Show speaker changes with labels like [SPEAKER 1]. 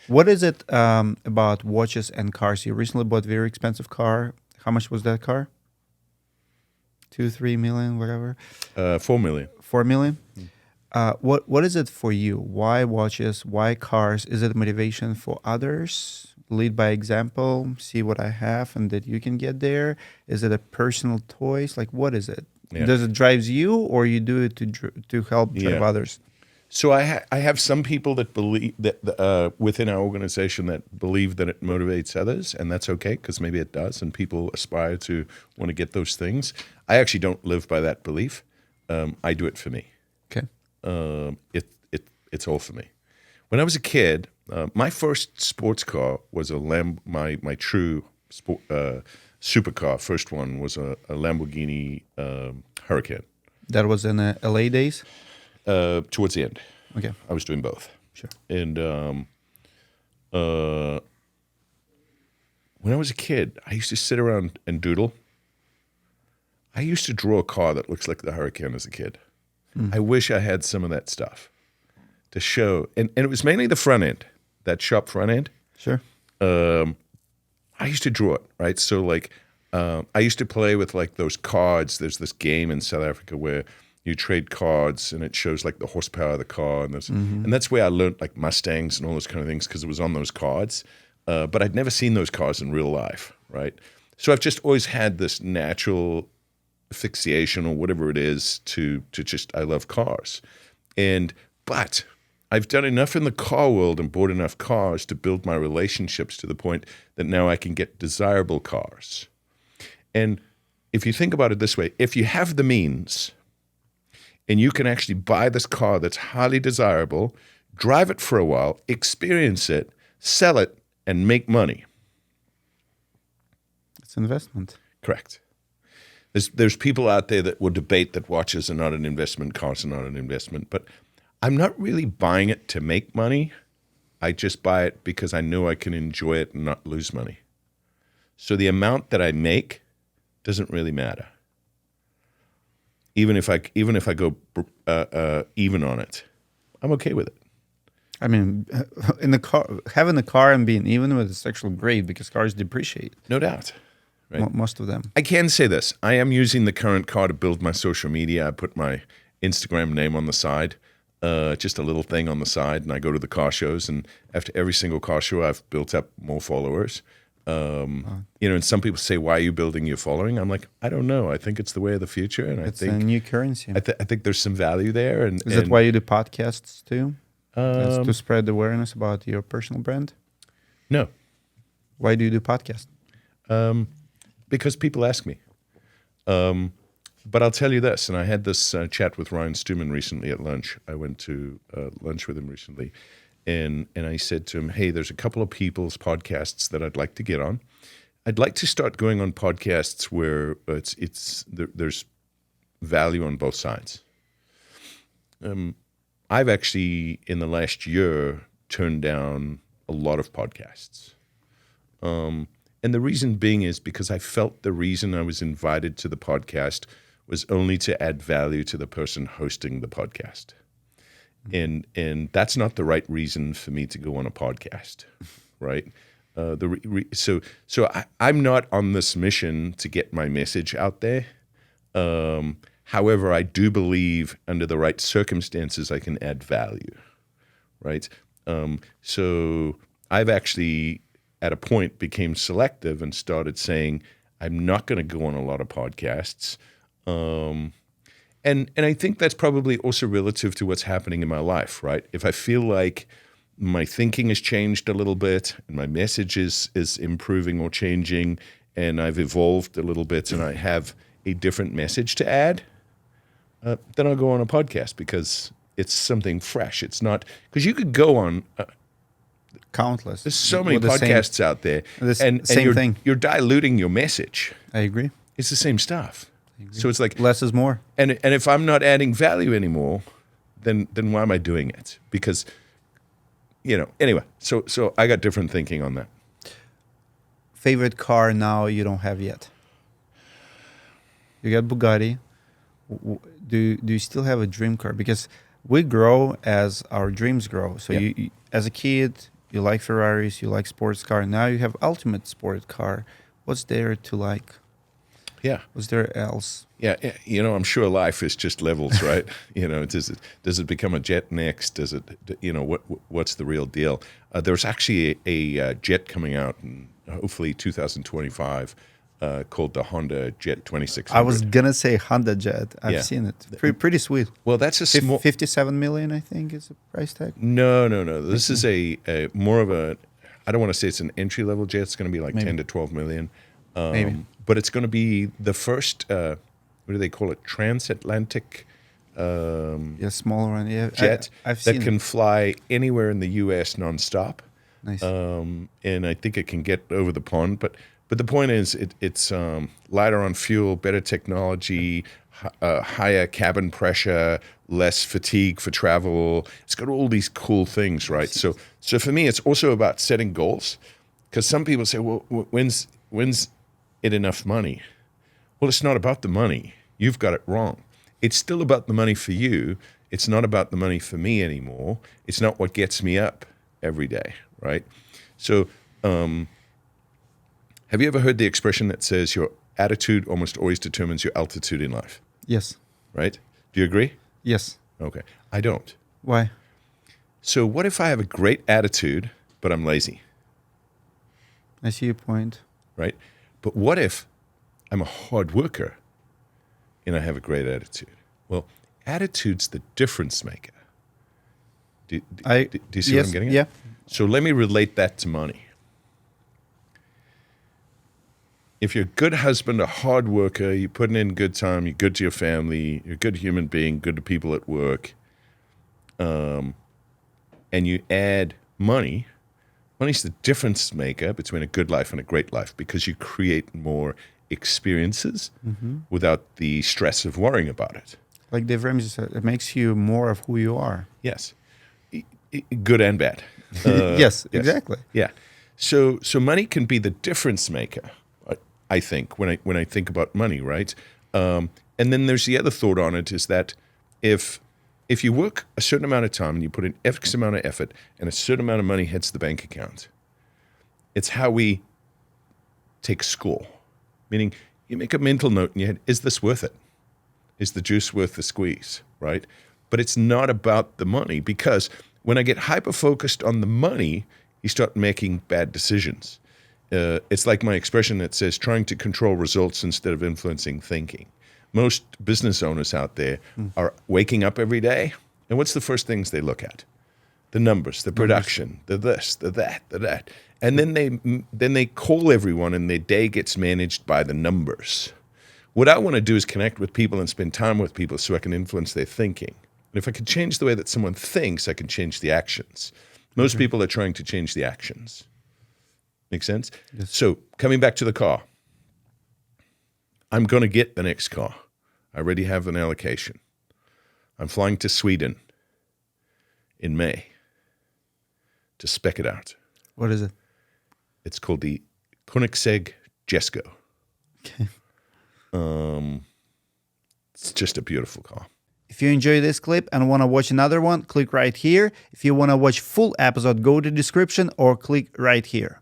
[SPEAKER 1] What is it about watches and cars? You recently bought a very expensive car. How much was that car? 2, 3 million, whatever.
[SPEAKER 2] 4 million.
[SPEAKER 1] 4 million. What is it for you? Why watches? Why cars? Is it motivation for others? Lead by example. See what I have, and that you can get there. Is it a personal choice? Like, what is it?
[SPEAKER 2] Yeah.
[SPEAKER 1] Does it drives you, or you do it to help drive others?
[SPEAKER 2] So I have some people that believe that within our organization that believe that it motivates others, and that's okay because maybe it does, and people aspire to want to get those things. I actually don't live by that belief. I do it for me.
[SPEAKER 1] Okay.
[SPEAKER 2] It's all for me. When I was a kid, my first sports car was my true sport supercar. First one was a Lamborghini Hurricane.
[SPEAKER 1] That was in the LA days.
[SPEAKER 2] Towards the end.
[SPEAKER 1] Okay.
[SPEAKER 2] I was doing both.
[SPEAKER 1] Sure.
[SPEAKER 2] And when I was a kid, I used to sit around and doodle. I used to draw a car that looks like the Hurricane as a kid. I wish I had some of that stuff to show. And it was mainly the front end, that sharp front end.
[SPEAKER 1] Sure.
[SPEAKER 2] I used to draw it, right? So like I used to play with like those cards. There's this game in South Africa where you trade cards and it shows like the horsepower of the car. And that's where I learned like Mustangs and all those kind of things because it was on those cards. But I'd never seen those cars in real life, right? So I've just always had this natural fixation or whatever it is to just, I love cars. But I've done enough in the car world and bought enough cars to build my relationships to the point that now I can get desirable cars. And if you think about it this way, if you have the means and you can actually buy this car that's highly desirable, drive it for a while, experience it, sell it, and make money.
[SPEAKER 1] It's investment.
[SPEAKER 2] Correct. There's people out there that will debate that watches are not an investment, cars are not an investment, but I'm not really buying it to make money. I just buy it because I know I can enjoy it and not lose money. So the amount that I make doesn't really matter. Even if I go even on it, I'm okay with it.
[SPEAKER 1] I mean, in the car, having a car and being even with it's actually great because cars depreciate.
[SPEAKER 2] No doubt. Right?
[SPEAKER 1] Most of them.
[SPEAKER 2] I can say this. I am using the current car to build my social media. I put my Instagram name on the side, just a little thing on the side, and I go to the car shows. And after every single car show, I've built up more followers. And some people say, "Why are you building your following?" I'm like, I don't know. I think it's the way of the future, and
[SPEAKER 1] It's
[SPEAKER 2] I think
[SPEAKER 1] a new currency.
[SPEAKER 2] I think there's some value there. And
[SPEAKER 1] Is that why you do podcasts too? That's to spread awareness about your personal brand?
[SPEAKER 2] No.
[SPEAKER 1] Why do you do podcasts?
[SPEAKER 2] Because people ask me. But I'll tell you this, and I had this chat with Ryan Stewman recently at lunch. I went to lunch with him recently, and I said to him, hey, there's a couple of people's podcasts that I'd like to get on. I'd like to start going on podcasts where there's value on both sides. I've actually, in the last year, turned down a lot of podcasts. And the reason being is because I felt the reason I was invited to the podcast was only to add value to the person hosting the podcast. And that's not the right reason for me to go on a podcast, right? So I'm not on this mission to get my message out there. However, I do believe under the right circumstances, I can add value, right? So I've actually, at a point, became selective and started saying, I'm not going to go on a lot of podcasts. And I think that's probably also relative to what's happening in my life, right? If I feel like my thinking has changed a little bit and my message is improving or changing and I've evolved a little bit and I have a different message to add, then I'll go on a podcast because it's something fresh. It's not, because you could go on
[SPEAKER 1] countless.
[SPEAKER 2] There's so many podcasts out there, and you're diluting your message.
[SPEAKER 1] I agree.
[SPEAKER 2] It's the same stuff. So it's like
[SPEAKER 1] less is more.
[SPEAKER 2] And if I'm not adding value anymore, then why am I doing it? Because, anyway. So I got different thinking on that.
[SPEAKER 1] Favorite car now you don't have yet? You got Bugatti. Do you still have a dream car? Because we grow as our dreams grow. So you as a kid, You like Ferraris, you like sports car. Now you have ultimate sport car. What's there to like?
[SPEAKER 2] Yeah.
[SPEAKER 1] What's there else?
[SPEAKER 2] Yeah, I'm sure life is just levels, right? Does it become a jet next? Does it, what's the real deal? There's actually a jet coming out in hopefully 2025 called the Honda Jet 2600.
[SPEAKER 1] I was gonna say Honda Jet. I've
[SPEAKER 2] Yeah.
[SPEAKER 1] seen it. Pretty sweet.
[SPEAKER 2] Well, that's a small.
[SPEAKER 1] 57 million, I think, is the price tag.
[SPEAKER 2] No. This is a more of a. I don't want to say it's an entry level jet. It's going to be like
[SPEAKER 1] Maybe.
[SPEAKER 2] 10 to 12 million.
[SPEAKER 1] Maybe.
[SPEAKER 2] But it's going to be the first. What do they call it? Transatlantic.
[SPEAKER 1] Yeah, smaller one. Yeah,
[SPEAKER 2] Jet
[SPEAKER 1] I've
[SPEAKER 2] that
[SPEAKER 1] seen
[SPEAKER 2] can
[SPEAKER 1] it.
[SPEAKER 2] fly anywhere in the U.S. nonstop.
[SPEAKER 1] Nice.
[SPEAKER 2] And I think it can get over the pond. But the point is, it's lighter on fuel, better technology, higher cabin pressure, less fatigue for travel. It's got all these cool things, right? So for me, it's also about setting goals. Because some people say, well, when's it enough money? Well, it's not about the money. You've got it wrong. It's still about the money for you. It's not about the money for me anymore. It's not what gets me up every day, right? So have you ever heard the expression that says your attitude almost always determines your altitude in life,
[SPEAKER 1] Yes.
[SPEAKER 2] right? Do you agree?
[SPEAKER 1] Yes.
[SPEAKER 2] Okay. I don't.
[SPEAKER 1] Why?
[SPEAKER 2] So what if I have a great attitude, but I'm lazy,
[SPEAKER 1] I see your point.
[SPEAKER 2] right? But what if I'm a hard worker and I have a great attitude? Well, attitude's the difference maker. Do you see what I'm getting at?
[SPEAKER 1] Yeah.
[SPEAKER 2] So let me relate that to money. If you're a good husband, a hard worker, you're putting in good time, you're good to your family, you're a good human being, good to people at work, and you add money, money's the difference maker between a good life and a great life because you create more experiences without the stress of worrying about it.
[SPEAKER 1] Like Dave Ramsey said, it makes you more of who you are.
[SPEAKER 2] Yes. Good and bad.
[SPEAKER 1] Yes, exactly.
[SPEAKER 2] Yeah. So money can be the difference maker, I think, when I think about money, right? And then there's the other thought on it is that if you work a certain amount of time and you put in X amount of effort and a certain amount of money hits the bank account, it's how we take score. Meaning you make a mental note in your head, is this worth it? Is the juice worth the squeeze, right? But it's not about the money because when I get hyper-focused on the money, you start making bad decisions. It's like my expression that says trying to control results instead of influencing thinking. Most business owners out there are waking up every day, and what's the first things they look at? The numbers, the production, the this, the that, the that. And then they call everyone and their day gets managed by the numbers. What I want to do is connect with people and spend time with people so I can influence their thinking. And if I can change the way that someone thinks, I can change the actions. Most people are trying to change the actions. Make sense?
[SPEAKER 1] Yes.
[SPEAKER 2] So coming back to the car, I'm going to get the next car. I already have an allocation. I'm flying to Sweden in May to spec it out.
[SPEAKER 1] What is it?
[SPEAKER 2] It's called the Koenigsegg Jesko.
[SPEAKER 1] Okay.
[SPEAKER 2] It's just a beautiful car.
[SPEAKER 1] If you enjoy this clip and want to watch another one, click right here. If you want to watch full episode, go to description or click right here.